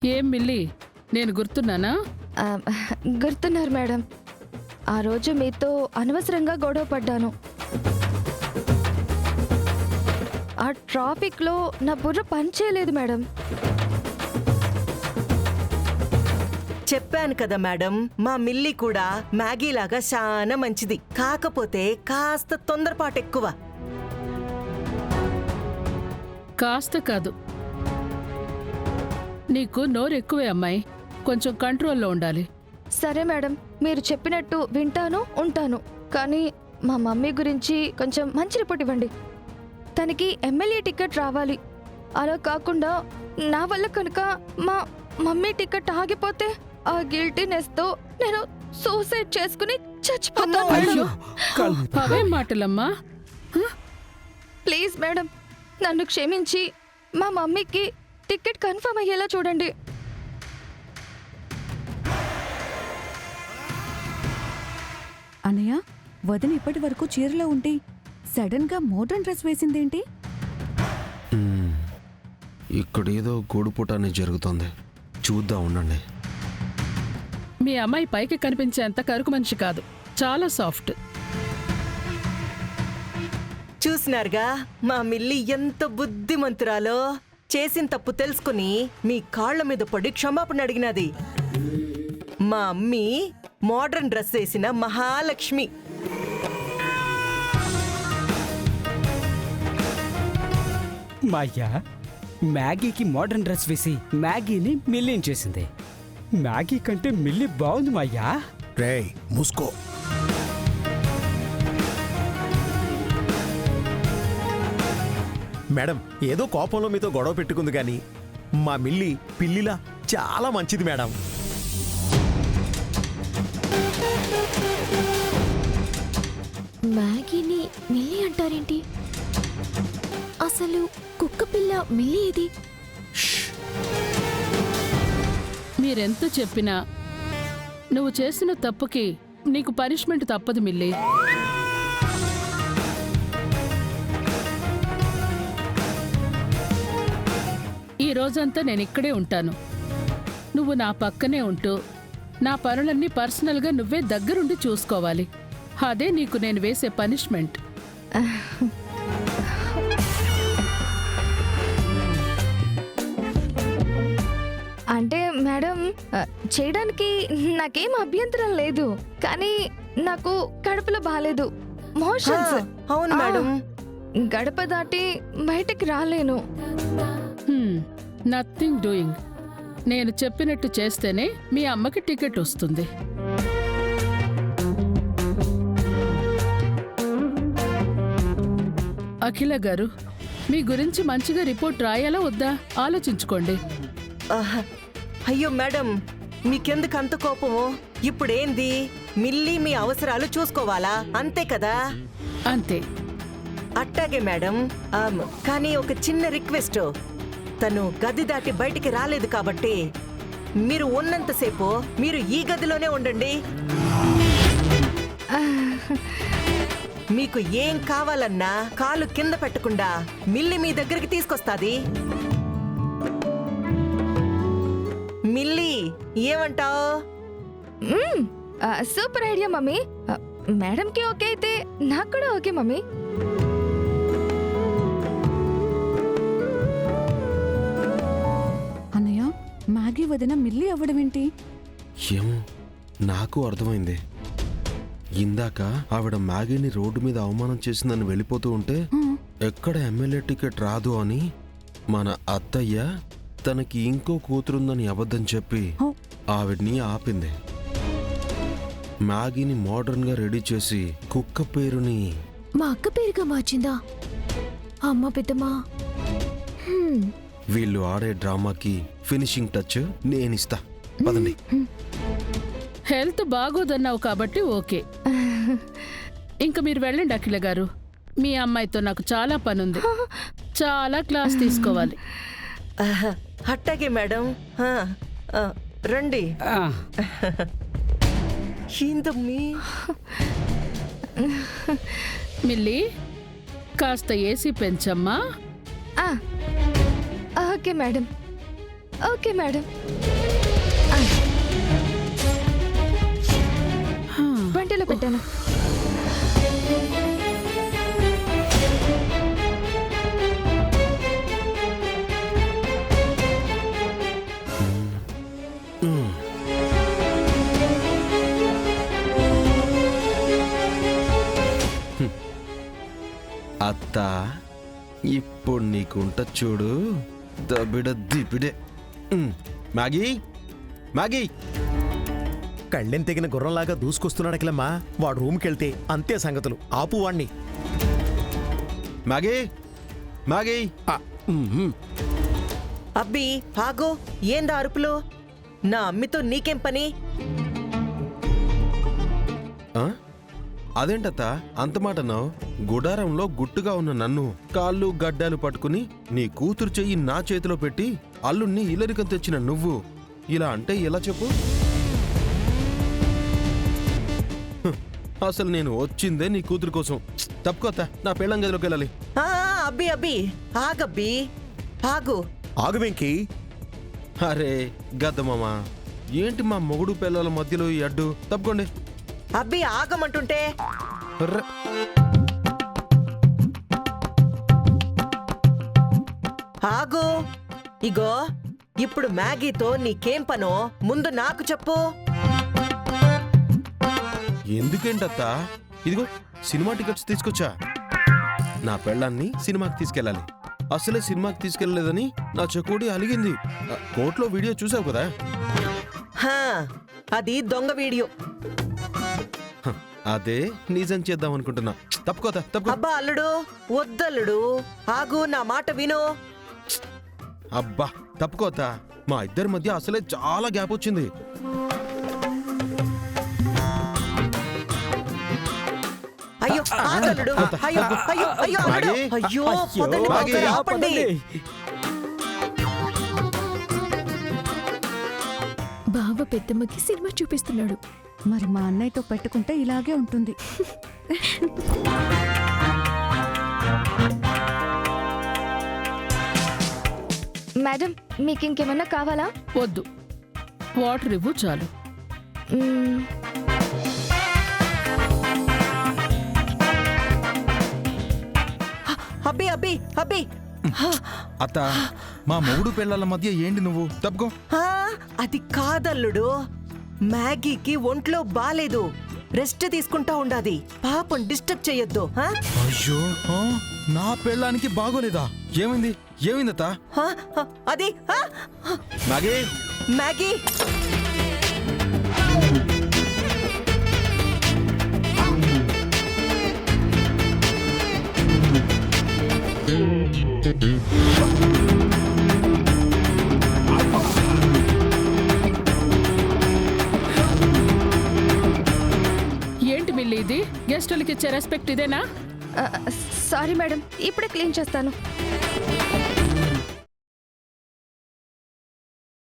ఏం మిల్లి, నేను గుర్తున్నానా? ఆ, గుర్తున్నారు మేడం. ఆ రోజు మీతో అనవసరంగా గొడవ పడ్డాను. ఆ ట్రాఫిక్లో నా బుర్ర పనిచేయలేదు మేడం. చెప్పాను కదా మేడం, మా మిల్లి కూడా మ్యాగీలాగా చాలా మంచిది. కాకపోతే కాస్త తొందరపాటు ఎక్కువ. కాస్త కాదు, నీకు నోరు ఎక్కువే అమ్మాయి. కొంచెం కంట్రోల్లో ఉండాలి. సరే మేడం, మీరు చెప్పినట్టు వింటాను, ఉంటాను. కానీ మా మమ్మీ గురించి కొంచెం మంచి రిపోర్ట్ ఇవ్వండి. తనకి ఎమ్మెల్యే టికెట్ రావాలి. అలా కాకుండా నా వల్ల కనుక మా మమ్మీ టికెట్ ఆగిపోతే ఆ గిల్టీనెస్తో నేను సూసైడ్ చేసుకుని చచ్చిపోతాను అయ్యో, మేడం. అవే మాటలమ్మా. ప్లీజ్ మేడం, నన్ను క్షమించి మా మమ్మీకి టికెట్ కన్ఫర్మ్ అయ్యేలా చూడండి. అన్నయ్య, వదిన ఇప్పటి వరకు చీరలో ఉంటే సడన్ గా మోడర్న్ డ్రెస్ వేసిందేంటి? ఇక్కడేదో గూడుపుటాన్ని జరుగుతోంది, చూద్దాం ఉండండి. మీ అమ్మాయి పైకి కనిపించేంత కరుకు మనిషి కాదు, చాలా సాఫ్ట్. చూసినారుగా మా మిల్లి ఎంత బుద్ధిమంతురాలో. చేసిన తప్పు తెలుసుకుని మీ కాళ్ల మీద పడి క్షమాపణ అడిగినది. మా అమ్మి మోడర్న్ డ్రెస్ వేసిన మహాలక్ష్మి. మాయ్యా మ్యాగీకి మోడర్న్ డ్రెస్ వేసి మ్యాగీని మిల్లీని చేసింది. మ్యాగీ కంటే మిల్లీ బాగుంది మాయ్యా. రేయ్ మూసుకో. మేడం, ఏదో కోపంలో మీతో గొడవ పెట్టుకుంది గాని మా మిల్లి పిల్లిలా చాలా మంచిది మేడం. మ్యాగీని మిల్లీ అంటారేంటి? అసలు కుక్క పిల్ల మిల్లీ ఇది? మీరెంత చెప్పినా నువ్వు చేసిన తప్పుకి నీకు పనిష్మెంట్ తప్పదు మిల్లి. ఈ రోజంతా నేను ఇక్కడే ఉంటాను. నువ్వు నా పక్కనే ఉంటూ నా పనులన్నీ పర్సనల్గా నువ్వే దగ్గరుండి చూసుకోవాలి. అదే నీకు నేను వేసే పనిష్మెంట్. అంటే మేడం, చేయడానికి నాకేం అభ్యంతరం లేదు. కానీ నాకు కడుపులో బాలేదు, మోషన్స్. అవును మేడం. గడప దాటి బయటికి రాలేను. Nothing doing. నేను చెప్పినట్టు చేస్తేనే మీ అమ్మకి టికెట్ వస్తుంది. అఖిల గారు, మీ గురించి మంచిగా రిపోర్ట్ రాయాలా వద్దా ఆలోచించుకోండి. ఆహా, అయ్యో మేడం, మీకెందుకు అంత కోపము? ఇప్పుడేంది, మిల్లి మీ అవసరాలు చూసుకోవాలా, అంతే కదా? అంతే. అట్టాగే మేడం. కానీ ఒక చిన్న రిక్వెస్ట్. తను గది దాటి బయటికి రాలేదు కాబట్టి మీరు ఉన్నంతసేపు మీరు ఈ గదిలోనే ఉండండి. మీకు ఏం కావాలన్నా కాలు కింద పెట్టకుండా మిల్లి మీ దగ్గరికి తీసుకొస్తాది. మిల్లి, ఏమంటావ్? Super idea mummy. మేడంకి ఓకే అయితే నాకు కూడా ఓకే మమ్మీ. అన్నయ్య, మ్యాగీ వదిన మిల్లీ అవ్వడమేంటి? ఏమో, నాకు అర్థమైంది. ఇందాక ఆవిడ మ్యాగీని రోడ్డు మీద అవమానం చేసిందని వెళ్ళిపోతూ ఉంటే ఎక్కడ ఎమ్మెల్యే టికెట్ రాదు అని మన అత్తయ్య తనకి ఇంకో కూతురుందని అబద్ధం చెప్పి ఆవిడ్ని ఆపింది. మ్యాగీని మోడర్న్ గా రెడీ చేసి కుక్క పేరుని మా అక్క పేరుగా మార్చిందా అమ్మ పెద్దమ్మా? వీళ్ళు ఆడే డ్రామాకి ఫినిషింగ్ టచ్ నేనిస్తా, పదండి. హెల్త్ బాగోదన్నావు కాబట్టి ఓకే. ఇంక మీరు వెళ్ళండి అఖిల గారు. మీ అమ్మాయితో నాకు చాలా పనుంది, చాలా క్లాస్ తీసుకోవాలి. అట్టాగే మేడం. రండి. ఏందమ్మీ? మిల్లి, కాస్త ఏసీ పెంచమ్మా. Okay madam. Okay madam. వంటలో పెట్టాను. అత్త ఇప్పుడు నీకుంట చూడు దబిడ దిబిడే. మ్యాగీ మ్యాగీ కళ్ళెం తెగిన గుర్రంలాగా దూసుకొస్తున్నాడకిలమ్మా. వాడు రూమ్కి వెళ్తే అంతే సంగతులు. ఆపు వాణ్ణి. మ్యాగీ మ్యాగీ అబ్బి ఆగో, ఏందా అరుపులు? నా అమ్మితో నీకేం పని? ఆ? అదేంటత్త అంత మాట అన్నావు? గుడారంలో గుట్టుగా ఉన్న నన్ను కాళ్ళు గడ్డాలు పట్టుకుని నీ కూతురు చెయ్యి నా చేతిలో పెట్టి అల్లుణ్ణి ఇల్లరికం తెచ్చిన నువ్వు ఇలా అంటే ఎలా చెప్పు? హ్, అసలు నేను వచ్చిందే నీ కూతురు కోసం. తప్పుకోత్త, నా పెళ్ళం గదిలోకి వెళ్ళాలి. ఆ, అబ్బి అబ్బి ఆగబ్బి ఆగు. ఆగు వెంకీ. అరే గద్దమామ, ఏంటి మా మొగుడు పిల్లల మధ్యలో ఈ అడ్డు? తప్పుకోండి. అబ్బి ఆగమంటుంటే. అర్రె. ఆగు. ఇగో ఇప్పుడు మ్యాగీతో నీకేం పనో ముందు నాకు చెప్పు. ఎందుకేంటత్త? ఇదిగో సినిమా టికెట్స్ తీసుకొచ్చా. నా పెళ్ళాన్ని సినిమాకి తీసుకెళ్ళాలి. అసలే సినిమాకి తీసుకెళ్ళలేదని నా చెకోడి అలిగింది. కోర్టులో వీడియో చూసావు కదా? హా, అది దొంగ వీడియో. హ, అదే నిజం చేద్దాం అనుకుంటున్నా. తప్పుకోతా తప్పుకో. అబ్బా అల్లుడు, వద్దల్లుడు, ఆగు, నా మాట విను. అబ్బా తప్పుకోతా, మా ఇద్దరి మధ్య అసలే చాలా గ్యాప్ వచ్చింది. అయ్యో ఆగల్లుడు, అయ్యో అయ్యో అయ్యో అల్లుడు, అయ్యో పదండి మాగి, బాబు, ఆపండి. బావ పెద్దమ్మకి సినిమా చూపిస్తున్నాడు. మరి మా అన్నయ్యతో పెట్టుకుంటే ఇలాగే ఉంటుంది. మేడం, మీకు ఇంకేమన్నా కావాలా? వద్దు, వాటర్ ఇవ్వు చాలు. మ్మ్, అబ్బి అబ్బి అబ్బి అత్త, మా మొగుడు పిల్లల మధ్య ఏంటి నువ్వు? తప్పుకో. ఆ, అది కాదల్లుడు, మ్యాగీకి ఒంట్లో బాలేదు, రెస్ట్ తీసుకుంటా ఉండాది. పాపం డిస్టర్బ్ చెయ్యొద్దు. ఆ? అయ్యో, నా పెళ్ళానికి బాగోలేదా? ఏమైంది? ఏమైందత్త? ఆ, ఆ, అది ఆ, మ్యాగీ మ్యాగీ. ఏంటి మిల్లి ఇది? గెస్టులకి ఇచ్చే రెస్పెక్ట్ ఇదేనా? సారీ మేడం, ఇప్పుడే క్లీన్ చేస్తాను.